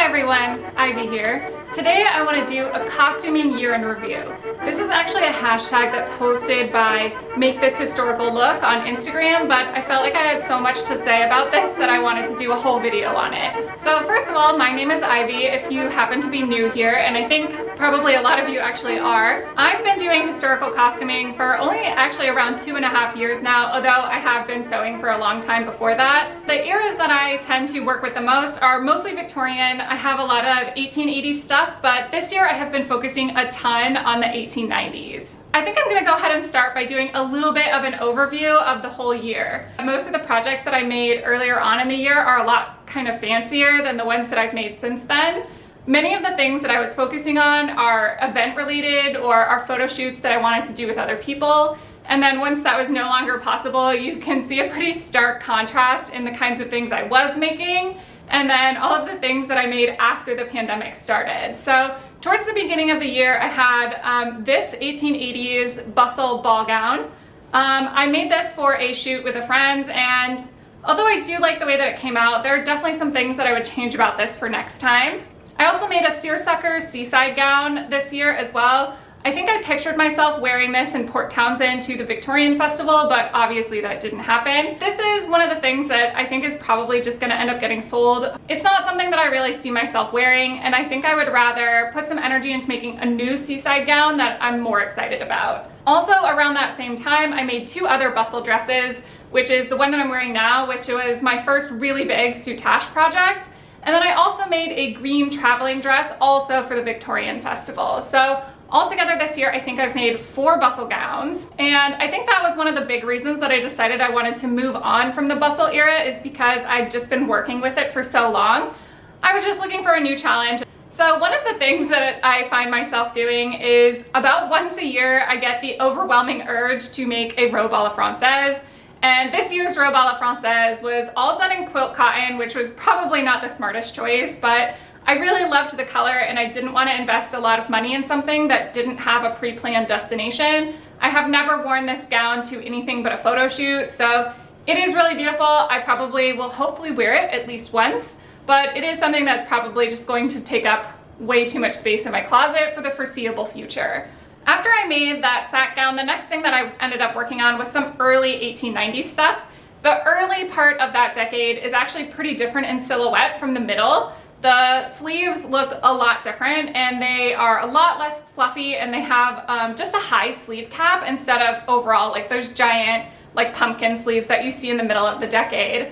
everyone, Ivy here. Today I want to do a costuming year in review. This is actually a hashtag that's hosted by Make This Historical Look on Instagram, but I felt like I had so much to say about this that I wanted to do a whole video on it. So first of all, my name is Ivy if you happen to be new here, and I think probably a lot of you actually are. I've been doing historical costuming for only actually around 2.5 years now, although I have been sewing for a long time before that. The eras that I tend to work with the most are mostly Victorian. I have a lot of 1880s stuff, but this year I have been focusing a ton on the 1890s. I think I'm going to go ahead and start by doing a little bit of an overview of the whole year. Most of the projects that I made earlier on in the year are a lot kind of fancier than the ones that I've made since then. Many of the things that I was focusing on are event related or are photo shoots that I wanted to do with other people. And then once that was no longer possible, you can see a pretty stark contrast in the kinds of things I was making and then all of the things that I made after the pandemic started. So towards the beginning of the year, I had this 1880s Bustle ball gown. I made this for a shoot with a friend, and although I do like the way that it came out, there are definitely some things that I would change about this for next time. I also made a seersucker seaside gown this year as well. I think I pictured myself wearing this in Port Townsend to the Victorian Festival, but obviously that didn't happen. This is one of the things that I think is probably just gonna end up getting sold. It's not something that I really see myself wearing, and I think I would rather put some energy into making a new seaside gown that I'm more excited about. Also, around that same time, I made 2 other bustle dresses, which is the one that I'm wearing now, which was my first really big Soutache project. And then I also made a green traveling dress also for the Victorian Festival. So altogether this year, I think I've made 4 bustle gowns. And I think that was one of the big reasons that I decided I wanted to move on from the bustle era, is because I'd just been working with it for so long. I was just looking for a new challenge. So one of the things that I find myself doing is about once a year, I get the overwhelming urge to make a robe à la française. And this year's robe à la française was all done in quilt cotton, which was probably not the smartest choice, but I really loved the color and I didn't want to invest a lot of money in something that didn't have a pre-planned destination. I have never worn this gown to anything but a photo shoot, so it is really beautiful. I probably will hopefully wear it at least once, but it is something that's probably just going to take up way too much space in my closet for the foreseeable future. After I made that sack gown, the next thing that I ended up working on was some early 1890s stuff. The early part of that decade is actually pretty different in silhouette from the middle. The sleeves look a lot different and they are a lot less fluffy, and they have just a high sleeve cap instead of overall like those giant like pumpkin sleeves that you see in the middle of the decade.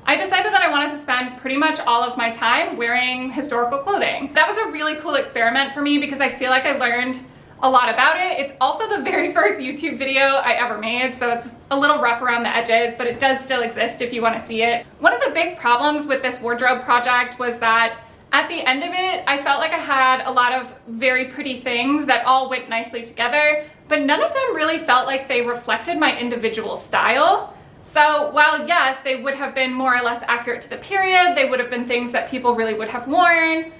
I decided that I wanted to spend pretty much all of my time wearing historical clothing. That was a really cool experiment for me because I feel like I learned a lot about it. It's also the very first YouTube video I ever made, so it's a little rough around the edges, but it does still exist if you want to see it. One of the big problems with this wardrobe project was that at the end of it, I felt like I had a lot of very pretty things that all went nicely together, but none of them really felt like they reflected my individual style. So while yes, they would have been more or less accurate to the period, they would have been things that people really would have worn,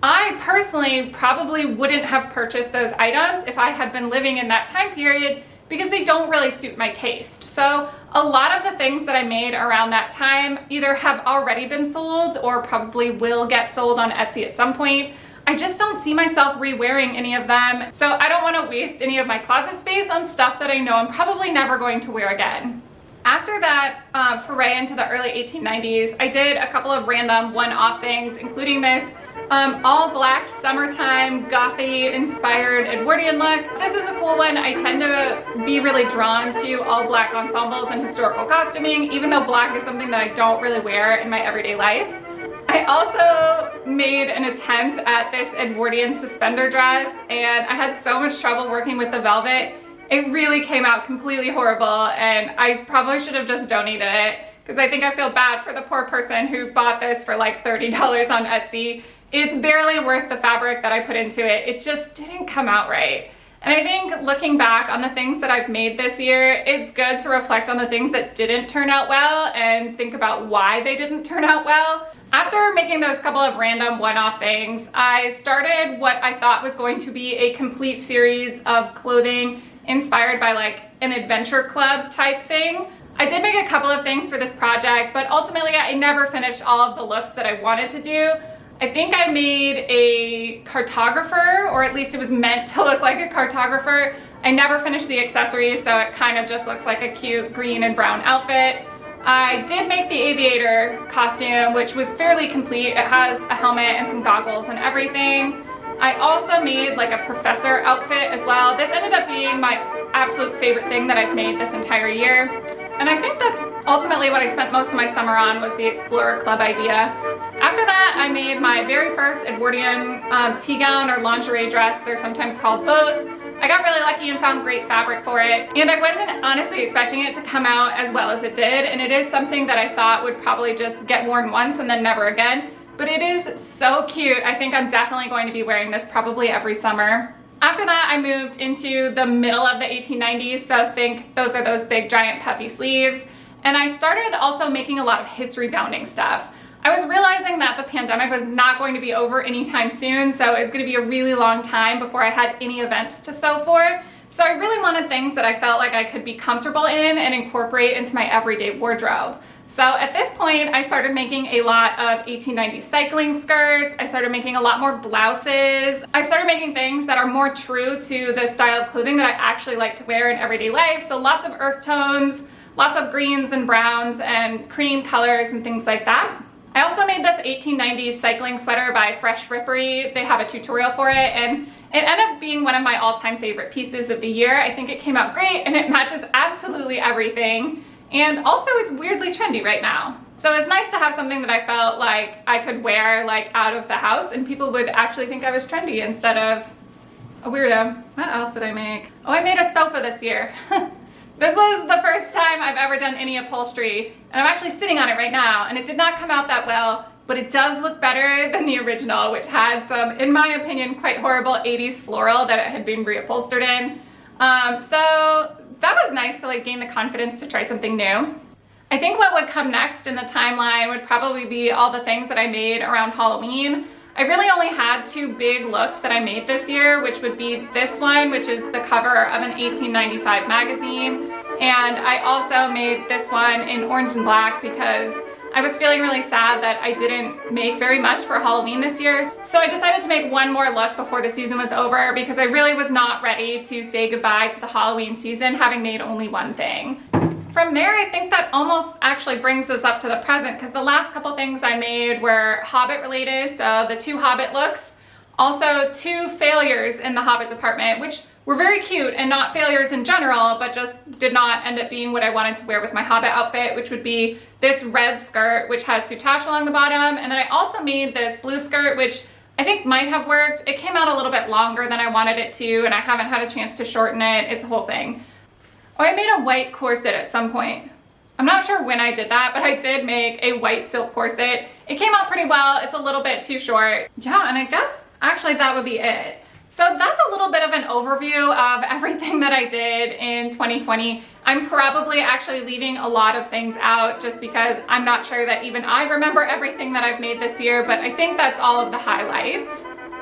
I personally probably wouldn't have purchased those items if I had been living in that time period because they don't really suit my taste. So a lot of the things that I made around that time either have already been sold or probably will get sold on Etsy at some point. I just don't see myself re-wearing any of them, so I don't want to waste any of my closet space on stuff that I know I'm probably never going to wear again. After that foray into the early 1890s, I did a couple of random one-off things, including this all black summertime gothy inspired Edwardian look. This is a cool one. I tend to be really drawn to all black ensembles and historical costuming, even though black is something that I don't really wear in my everyday life. I also made an attempt at this Edwardian suspender dress, and I had so much trouble working with the velvet. It really came out completely horrible, and I probably should have just donated it because I think I feel bad for the poor person who bought this for like $30 on Etsy. It's barely worth the fabric that I put into it. It just didn't come out right. And I think looking back on the things that I've made this year, it's good to reflect on the things that didn't turn out well and think about why they didn't turn out well. After making those couple of random one-off things, I started what I thought was going to be a complete series of clothing inspired by like an adventure club type thing. I did make a couple of things for this project, but ultimately I never finished all of the looks that I wanted to do. I think I made a cartographer, or at least it was meant to look like a cartographer. I never finished the accessories, so it kind of just looks like a cute green and brown outfit. I did make the aviator costume, which was fairly complete. It has a helmet and some goggles and everything. I also made like a professor outfit as well. This ended up being my absolute favorite thing that I've made this entire year. And I think that's ultimately what I spent most of my summer on, was the Explorer Club idea. After that, I made my very first Edwardian tea gown or lingerie dress. They're sometimes called both. I got really lucky and found great fabric for it. And I wasn't honestly expecting it to come out as well as it did. And it is something that I thought would probably just get worn once and then never again. But it is so cute. I think I'm definitely going to be wearing this probably every summer. After that, I moved into the middle of the 1890s, so think those are those big giant puffy sleeves. And I started also making a lot of history bounding stuff. I was realizing that the pandemic was not going to be over anytime soon, so it was going to be a really long time before I had any events to sew for. So I really wanted things that I felt like I could be comfortable in and incorporate into my everyday wardrobe. So at this point, I started making a lot of 1890s cycling skirts. I started making a lot more blouses. I started making things that are more true to the style of clothing that I actually like to wear in everyday life. So lots of earth tones, lots of greens and browns and cream colors and things like that. I also made this 1890s cycling sweater by Fresh Frippery. They have a tutorial for it, and it ended up being one of my all-time favorite pieces of the year. I think it came out great and it matches absolutely everything. And also it's weirdly trendy right now. So it's nice to have something that I felt like I could wear like out of the house and people would actually think I was trendy instead of a weirdo. What else did I make? Oh, I made a sofa this year. This was the first time I've ever done any upholstery, and I'm actually sitting on it right now, and it did not come out that well, but it does look better than the original, which had some, in my opinion, quite horrible 80s floral that it had been reupholstered in. So that was nice to like gain the confidence to try something new. I think what would come next in the timeline would probably be all the things that I made around Halloween. I really only had two big looks that I made this year, which would be this one, which is the cover of an 1895 magazine. And I also made this one in orange and black because I was feeling really sad that I didn't make very much for Halloween this year. So I decided to make one more look before the season was over because I really was not ready to say goodbye to the Halloween season, having made only one thing. From there, I think that almost actually brings us up to the present, because the last couple things I made were Hobbit related, so the two Hobbit looks. Also two failures in the Hobbit department, which were very cute and not failures in general, but just did not end up being what I wanted to wear with my Hobbit outfit, which would be this red skirt, which has Soutache along the bottom. And then I also made this blue skirt, which I think might have worked. It came out a little bit longer than I wanted it to, and I haven't had a chance to shorten it. It's a whole thing. Oh, I made a white corset at some point. I'm not sure when I did that, but I did make a white silk corset. It came out pretty well. It's a little bit too short. Yeah, and I guess actually that would be it. So that's a little bit of an overview of everything that I did in 2020. I'm probably actually leaving a lot of things out just because I'm not sure that even I remember everything that I've made this year, but I think that's all of the highlights.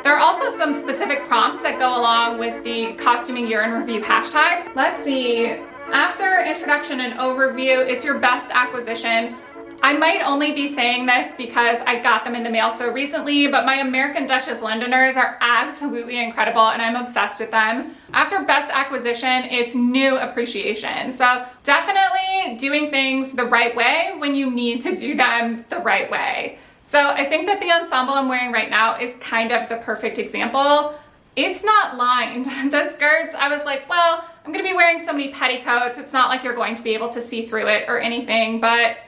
There are also some specific prompts that go along with the costuming year in review hashtags. Let's see. After introduction and overview, it's your best acquisition. I might only be saying this because I got them in the mail so recently, but my American Duchess Londoners are absolutely incredible and I'm obsessed with them. After best acquisition, it's new appreciation. So definitely doing things the right way when you need to do them the right way. So I think that the ensemble I'm wearing right now is kind of the perfect example. It's not lined. The skirts, I was like, well, I'm gonna be wearing so many petticoats. It's not like you're going to be able to see through it or anything, but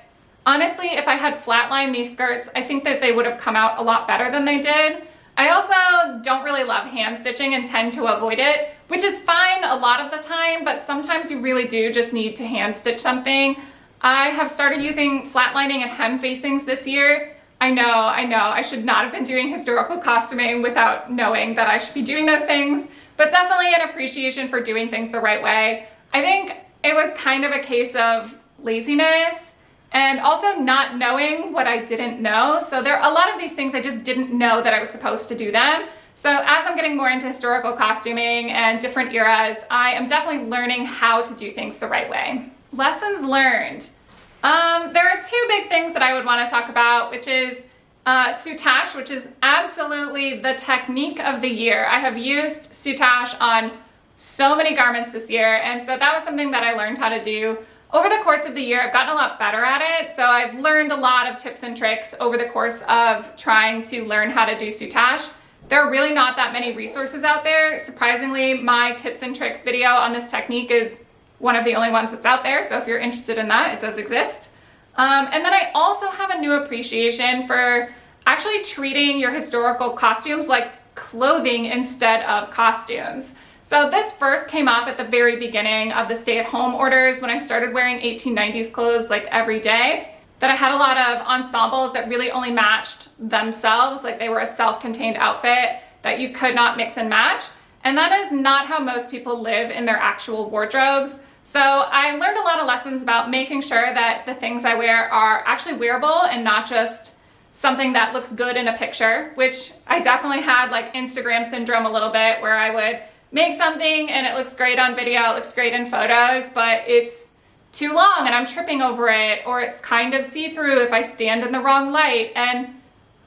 honestly, if I had flatlined these skirts, I think that they would have come out a lot better than they did. I also don't really love hand stitching and tend to avoid it, which is fine a lot of the time, but sometimes you really do just need to hand stitch something. I have started using flatlining and hem facings this year. I know, I should not have been doing historical costuming without knowing that I should be doing those things, but definitely an appreciation for doing things the right way. I think it was kind of a case of laziness and also not knowing what I didn't know. So there are a lot of these things I just didn't know that I was supposed to do them. So as I'm getting more into historical costuming and different eras, I am definitely learning how to do things the right way. Lessons learned. There are two big things that I would want to talk about, which is Soutache, which is absolutely the technique of the year. I have used Soutache on so many garments this year, and so that was something that I learned how to do over the course of the year. I've gotten a lot better at it, so I've learned a lot of tips and tricks over the course of trying to learn how to do Soutache. There are really not that many resources out there. Surprisingly, my tips and tricks video on this technique is one of the only ones that's out there, so if you're interested in that, it does exist. And then I also have a new appreciation for actually treating your historical costumes like clothing instead of costumes. So this first came up at the very beginning of the stay-at-home orders when I started wearing 1890s clothes like every day, that I had a lot of ensembles that really only matched themselves, like they were a self-contained outfit that you could not mix and match. And that is not how most people live in their actual wardrobes. So I learned a lot of lessons about making sure that the things I wear are actually wearable and not just something that looks good in a picture, which I definitely had like Instagram syndrome a little bit, where I would make something and it looks great on video, it looks great in photos, but it's too long and I'm tripping over it, or it's kind of see-through if I stand in the wrong light. And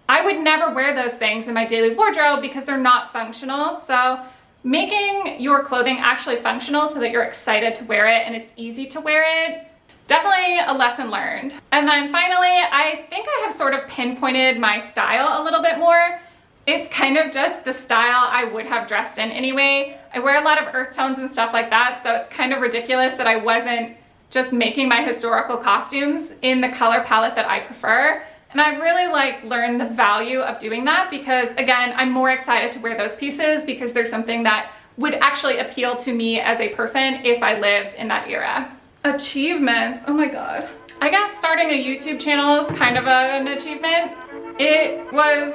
I would never wear those things in my daily wardrobe because they're not functional. So making your clothing actually functional so that you're excited to wear it and it's easy to wear it, definitely a lesson learned. And then finally, I think I have sort of pinpointed my style a little bit more. It's kind of just the style I would have dressed in anyway. I wear a lot of earth tones and stuff like that, so it's kind of ridiculous that I wasn't just making my historical costumes in the color palette that I prefer. And I've really learned the value of doing that because, again, I'm more excited to wear those pieces because there's something that would actually appeal to me as a person if I lived in that era. Achievements, oh my God. I guess starting a YouTube channel is kind of an achievement. It was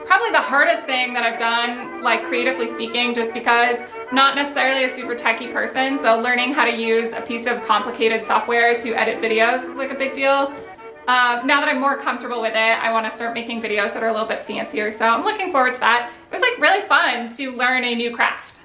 probably the hardest thing that I've done, creatively speaking, just because I'm not necessarily a super techie person. So learning how to use a piece of complicated software to edit videos was a big deal. Now that I'm more comfortable with it, I want to start making videos that are a little bit fancier. So I'm looking forward to that. It was really fun to learn a new craft.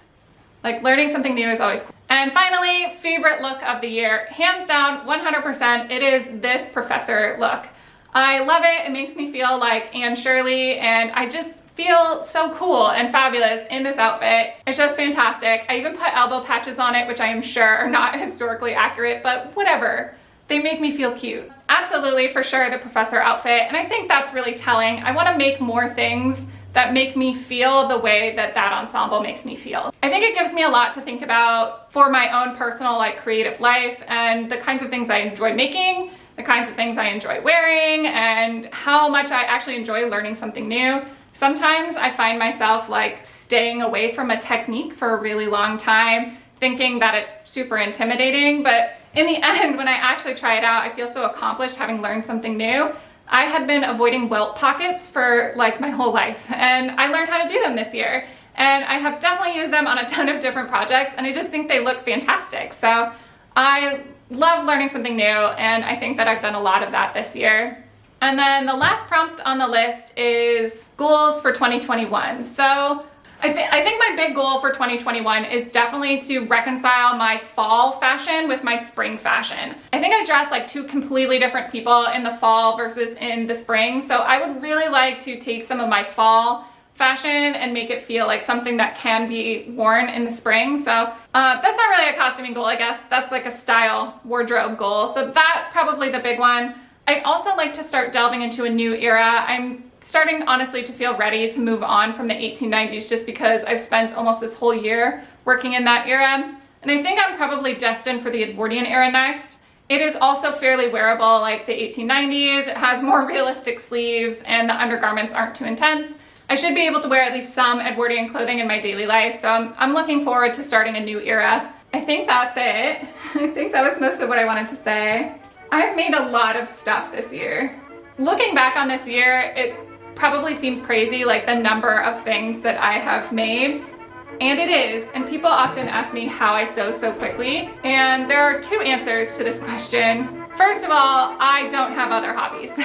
Learning something new is always cool. And finally, favorite look of the year, hands down, 100%, it is this professor look. I love it. It makes me feel like Anne Shirley, and I just feel so cool and fabulous in this outfit. It's just fantastic. I even put elbow patches on it, which I am sure are not historically accurate, but whatever. They make me feel cute. Absolutely, for sure, the professor outfit, and I think that's really telling. I want to make more things that make me feel the way that that ensemble makes me feel. I think it gives me a lot to think about for my own personal creative life and the kinds of things I enjoy making, the kinds of things I enjoy wearing, and how much I actually enjoy learning something new. Sometimes I find myself staying away from a technique for a really long time, thinking that it's super intimidating, but in the end, when I actually try it out, I feel so accomplished having learned something new. I had been avoiding welt pockets for my whole life, and I learned how to do them this year. And I have definitely used them on a ton of different projects, and I just think they look fantastic. So I love learning something new, and I think that I've done a lot of that this year. And then the last prompt on the list is goals for 2021. So I think my big goal for 2021 is definitely to reconcile my fall fashion with my spring fashion. I think I dress like two completely different people in the fall versus in the spring. So I would really like to take some of my fall fashion and make it feel like something that can be worn in the spring. So that's not really a costuming goal, I guess. That's a style wardrobe goal. So that's probably the big one. I'd also like to start delving into a new era. I'm starting honestly to feel ready to move on from the 1890s just because I've spent almost this whole year working in that era. And I think I'm probably destined for the Edwardian era next. It is also fairly wearable like the 1890s. It has more realistic sleeves and the undergarments aren't too intense. I should be able to wear at least some Edwardian clothing in my daily life, so I'm looking forward to starting a new era. I think that's it. I think that was most of what I wanted to say. I've made a lot of stuff this year. Looking back on this year, it probably seems crazy, the number of things that I have made, and it is, and people often ask me how I sew so quickly, and there are two answers to this question. First of all, I don't have other hobbies.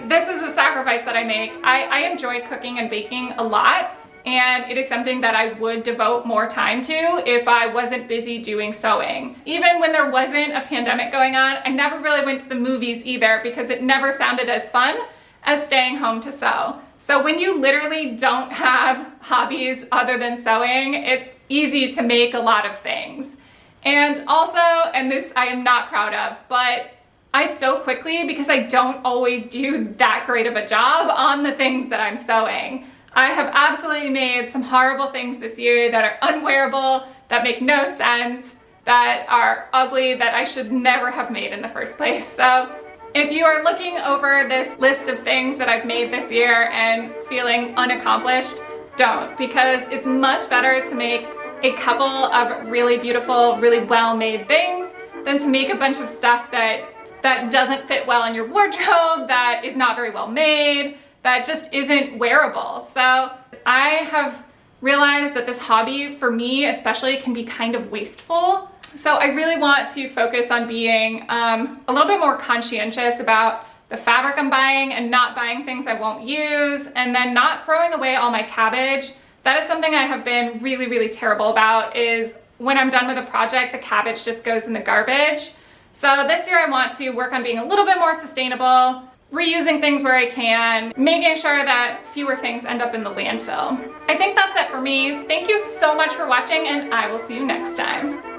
This is a sacrifice that I make. I enjoy cooking and baking a lot, and it is something that I would devote more time to if I wasn't busy doing sewing. Even when there wasn't a pandemic going on, I never really went to the movies either because it never sounded as fun as staying home to sew. So when you literally don't have hobbies other than sewing, it's easy to make a lot of things. And also, and this I am not proud of, but I sew quickly because I don't always do that great of a job on the things that I'm sewing. I have absolutely made some horrible things this year that are unwearable, that make no sense, that are ugly, that I should never have made in the first place. So if you are looking over this list of things that I've made this year and feeling unaccomplished, don't, because it's much better to make a couple of really beautiful, really well-made things than to make a bunch of stuff that doesn't fit well in your wardrobe, that is not very well made, that just isn't wearable. So I have realized that this hobby, for me especially, can be kind of wasteful. So I really want to focus on being a little bit more conscientious about the fabric I'm buying and not buying things I won't use, and then not throwing away all my cabbage. That is something I have been really, really terrible about, is when I'm done with a project, the cabbage just goes in the garbage. So this year I want to work on being a little bit more sustainable, reusing things where I can, making sure that fewer things end up in the landfill. I think that's it for me. Thank you so much for watching, and I will see you next time.